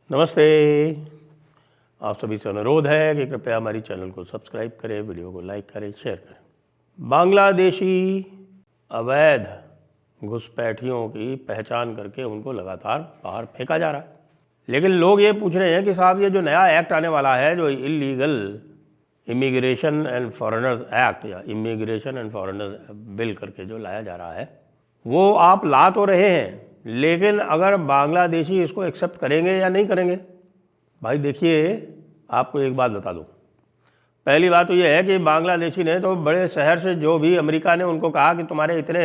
नमस्ते। आप सभी से अनुरोध है कि कृपया हमारी चैनल को सब्सक्राइब करें, वीडियो को लाइक करें, शेयर करें। बांग्लादेशी अवैध घुसपैठियों की पहचान करके उनको लगातार बाहर फेंका जा रहा है। लेकिन लोग ये पूछ रहे हैं कि साहब ये जो नया एक्ट आने वाला है, जो illegal immigration and foreigners act या इमिग्रेशन एंड फॉरेनर्स बिल करके जो लाया जा रहा है, वो आप ला तो रहे हैं, लेकिन अगर बांग्लादेशी इसको एक्सेप्ट करेंगे या नहीं करेंगे। भाई देखिए, आपको एक बात बता दूं। पहली बात तो ये है कि बांग्लादेशी ने तो बड़े शहर से, जो भी अमेरिका ने उनको कहा कि तुम्हारे इतने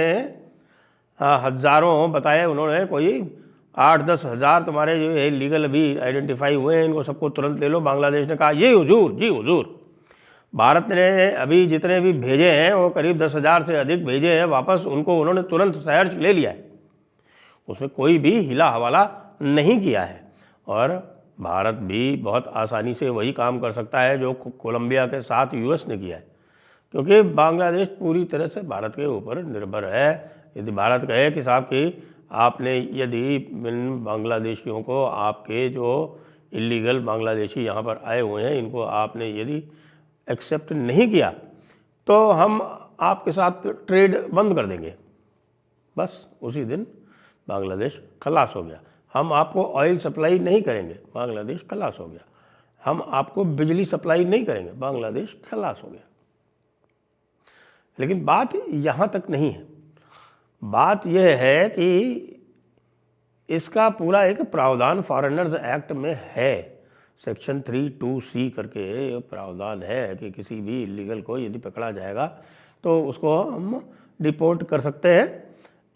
हज़ारों बताए, उन्होंने कोई 8-10 हज़ार तुम्हारे जो है लीगल अभी आइडेंटिफाई हुए हैं, इनको सबको तुरंत ले लो। बांग्लादेश ने कहा जी हुजूर, जी हुजूर। भारत ने अभी जितने भी भेजे हैं वो करीब 10,000 से अधिक भेजे हैं वापस, उनको उन्होंने तुरंत शहर ले लिया है, उसमें कोई भी हिला हवाला नहीं किया है। और भारत भी बहुत आसानी से वही काम कर सकता है जो कोलंबिया के साथ यूएस ने किया है, क्योंकि बांग्लादेश पूरी तरह से भारत के ऊपर निर्भर है। यदि भारत कहे कि साहब कि आपने यदि इन बांग्लादेशियों को, आपके जो इलीगल बांग्लादेशी यहाँ पर आए हुए हैं, इनको आपने यदि एक्सेप्ट नहीं किया तो हम आपके साथ ट्रेड बंद कर देंगे। बस उसी दिन बांग्लादेश खलास हो गया। हम आपको ऑयल सप्लाई नहीं करेंगे, बांग्लादेश खलास हो गया। हम आपको बिजली सप्लाई नहीं करेंगे, बांग्लादेश खलास हो गया। लेकिन बात यहाँ तक नहीं है। बात यह है कि इसका पूरा एक प्रावधान फॉरेनर्स एक्ट में है। सेक्शन 3(2)(c) करके प्रावधान है कि किसी भी इलीगल को यदि पकड़ा जाएगा तो उसको हम डिपोर्ट कर सकते हैं।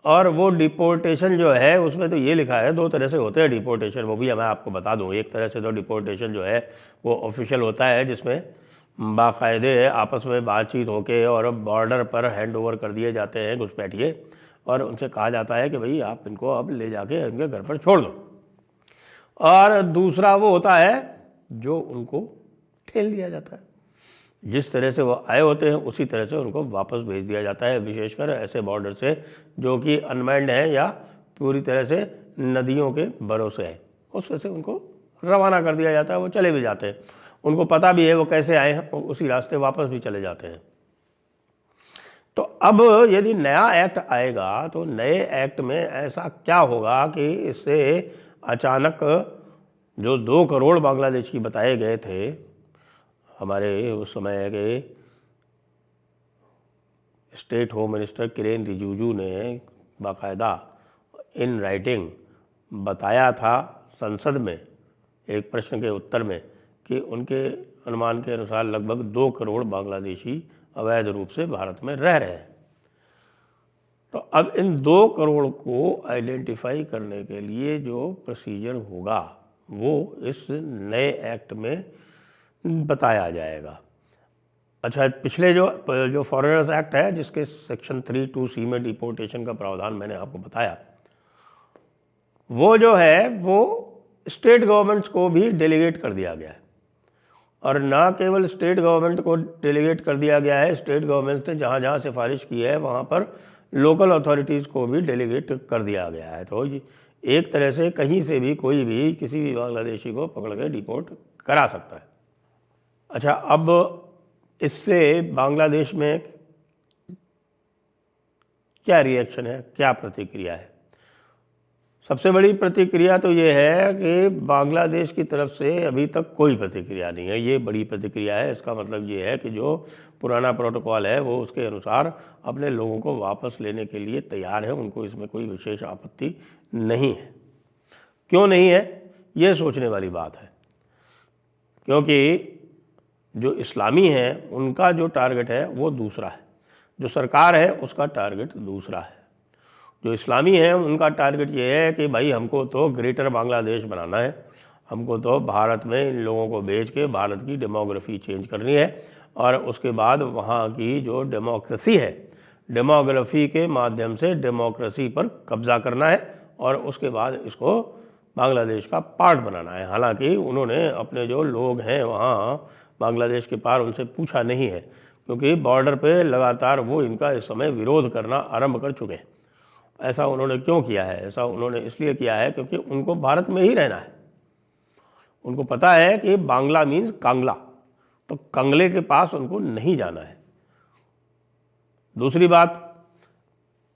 और वो डिपोर्टेशन जो है उसमें तो ये लिखा है, दो तरह से होते हैं डिपोर्टेशन, वो भी मैं आपको बता दूं। एक तरह से तो डिपोर्टेशन जो है वो ऑफिशियल होता है, जिसमें बाकायदे आपस में बातचीत होके और बॉर्डर पर हैंड ओवर कर दिए जाते हैं घुसपैठिए, और उनसे कहा जाता है कि भाई आप इनको अब ले जाके उनके घर पर छोड़ दो। और दूसरा वो होता है जो उनको ठेल दिया जाता है, जिस तरह से वो आए होते हैं उसी तरह से उनको वापस भेज दिया जाता है, विशेषकर ऐसे बॉर्डर से जो कि अनमैन्ड हैं या पूरी तरह से नदियों के भरोसे हैं, उसमें से उनको रवाना कर दिया जाता है। वो चले भी जाते हैं, उनको पता भी है वो कैसे आए हैं, और उसी रास्ते वापस भी चले जाते हैं। तो अब यदि नया एक्ट आएगा तो नए एक्ट में ऐसा क्या होगा कि इससे अचानक जो 2 करोड़ बांग्लादेशी बताए गए थे, हमारे उस समय के state home minister Kiren Rijiju ने बाकायदा इन राइटिंग बताया था संसद में एक प्रश्न के उत्तर में कि उनके अनुमान के अनुसार लगभग 2 करोड़ बांग्लादेशी अवैध रूप से भारत में रह रहे हैं। तो अब इन 2 करोड़ को आइडेंटिफाई करने के लिए जो प्रोसीजर होगा वो इस नए एक्ट में बताया जाएगा। अच्छा, पिछले जो फॉरेनर्स एक्ट है, जिसके सेक्शन 3(2)(c) में डिपोर्टेशन का प्रावधान मैंने आपको बताया, वो जो है वो स्टेट गवर्नमेंट्स को भी डेलीगेट कर दिया गया है। और ना केवल स्टेट गवर्नमेंट को डेलीगेट कर दिया गया है, स्टेट गवर्नमेंट ने जहाँ जहाँ सिफारिश की है वहाँ पर लोकल अथॉरिटीज़ को भी डेलीगेट कर दिया गया है। तो एक तरह से कहीं से भी कोई भी किसी भी बांग्लादेशी को पकड़ के डिपोर्ट करा सकता है। अच्छा, अब इससे बांग्लादेश में क्या रिएक्शन है, क्या प्रतिक्रिया है? सबसे बड़ी प्रतिक्रिया तो ये है कि बांग्लादेश की तरफ से अभी तक कोई प्रतिक्रिया नहीं है। ये बड़ी प्रतिक्रिया है। इसका मतलब ये है कि जो पुराना प्रोटोकॉल है वो उसके अनुसार अपने लोगों को वापस लेने के लिए तैयार है, उनको इसमें कोई विशेष आपत्ति नहीं है। क्यों नहीं है, ये सोचने वाली बात है, क्योंकि जो इस्लामी हैं उनका जो टारगेट है वो दूसरा है, जो सरकार है उसका टारगेट दूसरा है। जो इस्लामी हैं उनका टारगेट ये है कि भाई हमको तो ग्रेटर बांग्लादेश बनाना है, हमको तो भारत में इन लोगों को भेज के भारत की डेमोग्राफी चेंज करनी है, और उसके बाद वहाँ की जो डेमोक्रेसी है, डेमोग्राफी के माध्यम से डेमोक्रेसी पर कब्जा करना है, और उसके बाद इसको बांग्लादेश का पार्ट बनाना है। हालांकि उन्होंने अपने जो लोग हैं वहाँ बांग्लादेश के पार, उनसे पूछा नहीं है, क्योंकि बॉर्डर पे लगातार वो इनका इस समय विरोध करना आरंभ कर चुके हैं। ऐसा उन्होंने क्यों किया है? ऐसा उन्होंने इसलिए किया है क्योंकि उनको भारत में ही रहना है। उनको पता है कि बांग्ला मीन्स कांगला, तो कंगले के पास उनको नहीं जाना है। दूसरी बात,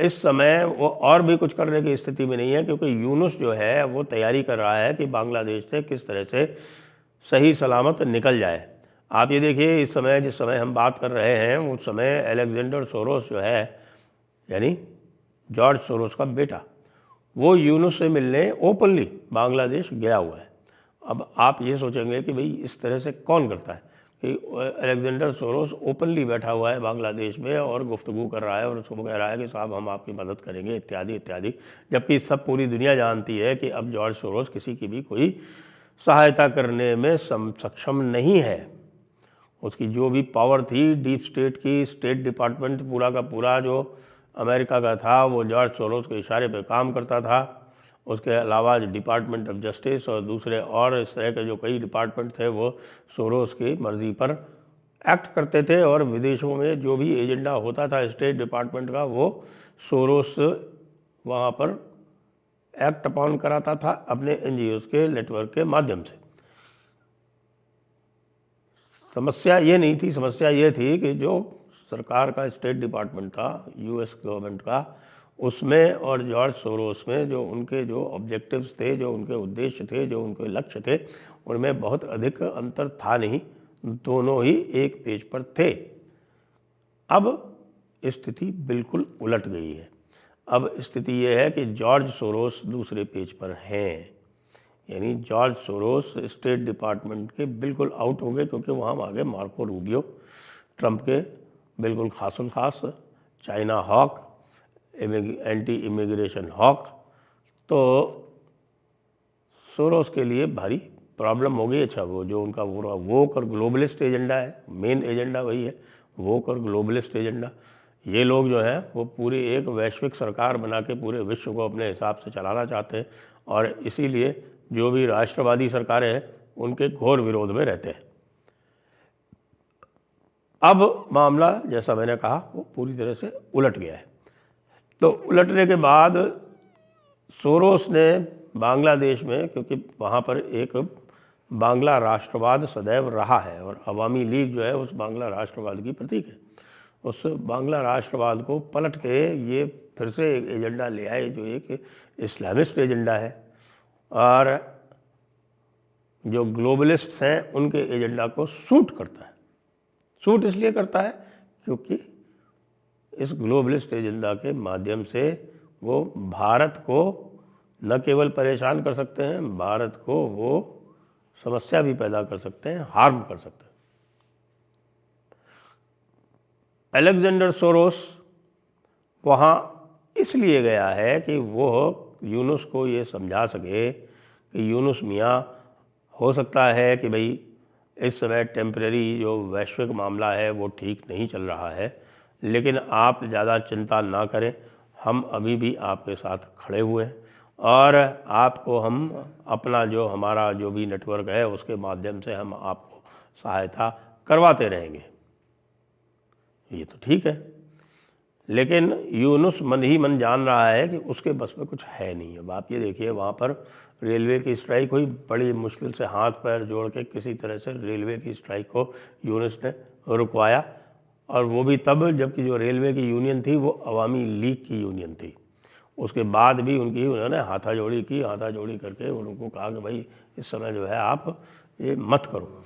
इस समय वो और भी कुछ करने की स्थिति में नहीं है, क्योंकि यूनुस जो है वो तैयारी कर रहा है कि बांग्लादेश से किस तरह से सही सलामत निकल जाए। आप ये देखिए, इस समय जिस समय हम बात कर रहे हैं उस समय अलेक्जेंडर सोरोस जो है, यानी जॉर्ज सोरोस का बेटा, वो यूनुस से मिलने ओपनली बांग्लादेश गया हुआ है। अब आप ये सोचेंगे कि भाई इस तरह से कौन करता है कि अलेक्जेंडर सोरोस ओपनली बैठा हुआ है बांग्लादेश में और गुफ्तगू कर रहा है और उसको कह रहा है कि साहब हम आपकी मदद करेंगे इत्यादि इत्यादि, जबकि सब पूरी दुनिया जानती है कि अब जॉर्ज सोरोस किसी की भी कोई सहायता करने में सक्षम नहीं है। उसकी जो भी पावर थी डीप स्टेट की, स्टेट डिपार्टमेंट पूरा का पूरा जो अमेरिका का था वो जॉर्ज सोरोस के इशारे पर काम करता था। उसके अलावा डिपार्टमेंट ऑफ जस्टिस और दूसरे और इस तरह के जो कई डिपार्टमेंट थे वो सोरोस की मर्ज़ी पर एक्ट करते थे, और विदेशों में जो भी एजेंडा होता था स्टेट डिपार्टमेंट का वो सोरोस वहाँ पर एक्ट अपॉन कराता था अपने एनजीओ के नेटवर्क के माध्यम से। समस्या ये नहीं थी, समस्या ये थी कि जो सरकार का स्टेट डिपार्टमेंट था यूएस गवर्नमेंट का, उसमें और जॉर्ज सोरोस में जो उनके जो ऑब्जेक्टिव्स थे, जो उनके उद्देश्य थे, जो उनके लक्ष्य थे, उनमें बहुत अधिक अंतर था नहीं, दोनों ही एक पेज पर थे। अब स्थिति बिल्कुल उलट गई है। अब स्थिति ये है कि जॉर्ज सोरोस दूसरे पेज पर हैं, यानी जॉर्ज सोरोस स्टेट डिपार्टमेंट के बिल्कुल आउट हो गए, क्योंकि वहाँ आ गए मार्को रूबियो, ट्रंप के बिल्कुल खासम खास, China hawk, anti immigration hawk. तो सोरोस के लिए भारी प्रॉब्लम हो गई। अच्छा, वो जो उनका पूरा वोक और ग्लोबलिस्ट एजेंडा है, मेन एजेंडा वही है, वोक और ग्लोबलिस्ट एजेंडा। ये लोग जो हैं वो पूरी एक वैश्विक सरकार बना के पूरे विश्व को अपने हिसाब से चलाना चाहते हैं, और इसीलिए जो भी राष्ट्रवादी सरकारें हैं उनके घोर विरोध में रहते हैं। अब मामला जैसा मैंने कहा वो पूरी तरह से उलट गया है। तो उलटने के बाद सोरोस ने बांग्लादेश में, क्योंकि वहाँ पर एक बांग्ला राष्ट्रवाद सदैव रहा है और अवामी लीग जो है उस बांग्ला राष्ट्रवाद की प्रतीक है, उस बांग्ला राष्ट्रवाद को पलट के ये फिर से एक एजेंडा ले आए जो एक इस्लामिस्ट एजेंडा है, और जो ग्लोबलिस्ट हैं उनके एजेंडा को सूट करता है। सूट इसलिए करता है क्योंकि इस ग्लोबलिस्ट एजेंडा के माध्यम से वो भारत को न केवल परेशान कर सकते हैं, भारत को वो समस्या भी पैदा कर सकते हैं, हार्म कर सकते हैं। अलेक्जेंडर सोरोस वहाँ इसलिए गया है कि वो यूनुस को ये समझा सके कि यूनुस मियाँ, हो सकता है कि भाई इस समय टेम्परेरी जो वैश्विक मामला है वो ठीक नहीं चल रहा है, लेकिन आप ज़्यादा चिंता ना करें, हम अभी भी आपके साथ खड़े हुए हैं और आपको हम अपना जो हमारा जो भी नेटवर्क है उसके माध्यम से हम आपको सहायता करवाते रहेंगे। ये तो ठीक है, लेकिन यूनुस मन ही मन जान रहा है कि उसके बस में कुछ है नहीं। अब आप ये देखिए, वहाँ पर रेलवे की स्ट्राइक हुई, बड़ी मुश्किल से हाथ पैर जोड़ के किसी तरह से रेलवे की स्ट्राइक को यूनुस ने रुकवाया, और वो भी तब जबकि जो रेलवे की यूनियन थी वो अवामी लीग की यूनियन थी। उसके बाद भी उन्होंने हाथाजोड़ी की, हाथाजोड़ी करके उनको कहा कि भाई इस समय जो है आप ये मत करो।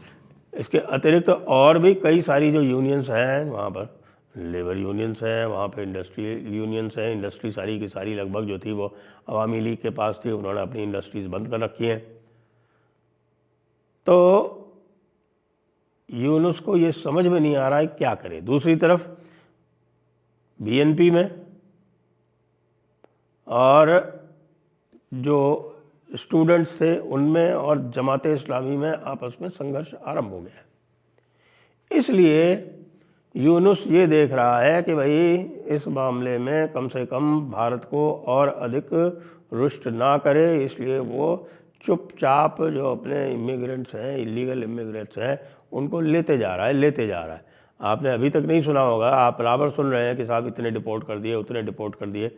इसके अतिरिक्त और भी कई सारी जो यूनियंस हैं, वहाँ पर लेबर यूनियंस हैं, वहाँ पे इंडस्ट्री यूनियंस हैं, इंडस्ट्री सारी की सारी लगभग जो थी वो अवामी लीग के पास थी, उन्होंने अपनी इंडस्ट्रीज़ बंद कर रखी हैं। तो यूनुस को ये समझ में नहीं आ रहा है क्या करे। दूसरी तरफ बीएनपी में और जो स्टूडेंट्स थे उनमें और जमाते इस्लामी में आपस में संघर्ष आरंभ हो गया। इसलिए यूनुस ये देख रहा है कि भाई इस मामले में कम से कम भारत को और अधिक रुष्ट ना करे, इसलिए वो चुपचाप जो अपने इमिग्रेंट्स हैं, इलीगल इमिग्रेंट्स हैं, उनको लेते जा रहा है। आपने अभी तक नहीं सुना होगा, आप बराबर सुन रहे हैं कि साहब इतने डिपोर्ट कर दिए, उतने डिपोर्ट कर दिए।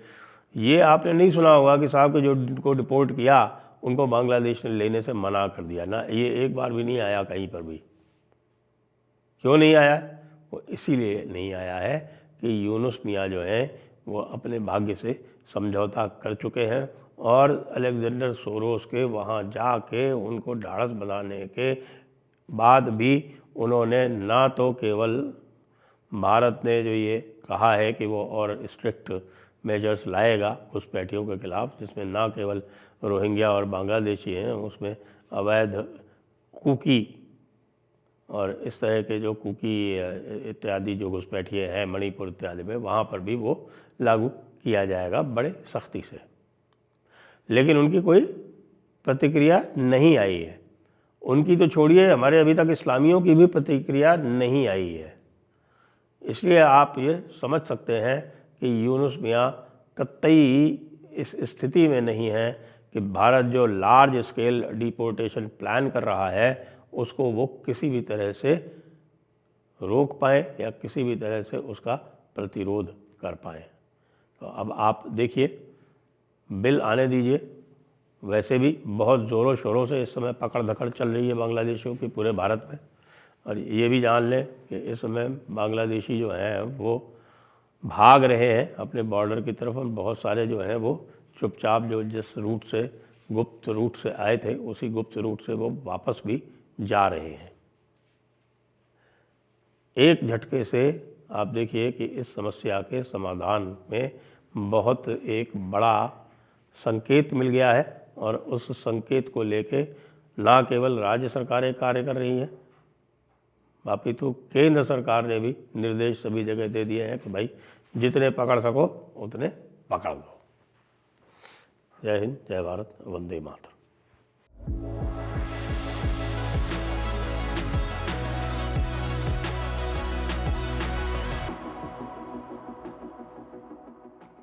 ये आपने नहीं सुना होगा कि साहब के जो को डिपोर्ट किया उनको बांग्लादेश ने लेने से मना कर दिया ना, ये एक बार भी नहीं आया कहीं पर भी। क्यों नहीं आया? वो इसीलिए नहीं आया है कि यूनुस मियाँ जो हैं वो अपने भाग्य से समझौता कर चुके हैं और अलेक्जेंडर सोरोस के वहाँ जाके उनको ढाढ़स बनाने के बाद भी उन्होंने ना तो केवल भारत ने जो ये कहा है कि वो और स्ट्रिक्ट मेजर्स लाएगा घुसपैठियों के खिलाफ, जिसमें ना केवल रोहिंग्या और बांग्लादेशी हैं, उसमें अवैध कुकी और इस तरह के जो कुकी इत्यादि जो घुसपैठिए हैं मणिपुर इत्यादि में, वहाँ पर भी वो लागू किया जाएगा बड़े सख्ती से। लेकिन उनकी कोई प्रतिक्रिया नहीं आई है। उनकी तो छोड़िए, हमारे अभी तक इस्लामियों की भी प्रतिक्रिया नहीं आई है। इसलिए आप ये समझ सकते हैं कि यूनुस मियाँ कतई इस स्थिति में नहीं है कि भारत जो लार्ज स्केल डिपोर्टेशन प्लान कर रहा है उसको वो किसी भी तरह से रोक पाए या किसी भी तरह से उसका प्रतिरोध कर पाए। तो अब आप देखिए, बिल आने दीजिए। वैसे भी बहुत ज़ोरों शोरों से इस समय पकड़ धकड़ चल रही है बांग्लादेशियों की पूरे भारत में, और ये भी जान लें कि इस समय बांग्लादेशी जो हैं वो भाग रहे हैं अपने बॉर्डर की तरफ, और बहुत सारे जो हैं वो चुपचाप जो जिस रूट से गुप्त रूट से आए थे उसी गुप्त रूट से वो वापस भी जा रहे हैं। एक झटके से आप देखिए कि इस समस्या के समाधान में बहुत एक बड़ा संकेत मिल गया है, और उस संकेत को लेके ना केवल राज्य सरकारें कार्य कर रही हैं, अपितु केंद्र सरकार ने भी निर्देश सभी जगह दे दिए हैं कि भाई जितने पकड़ सको उतने पकड़ लो। जय हिंद, जय भारत, वंदे मातरम।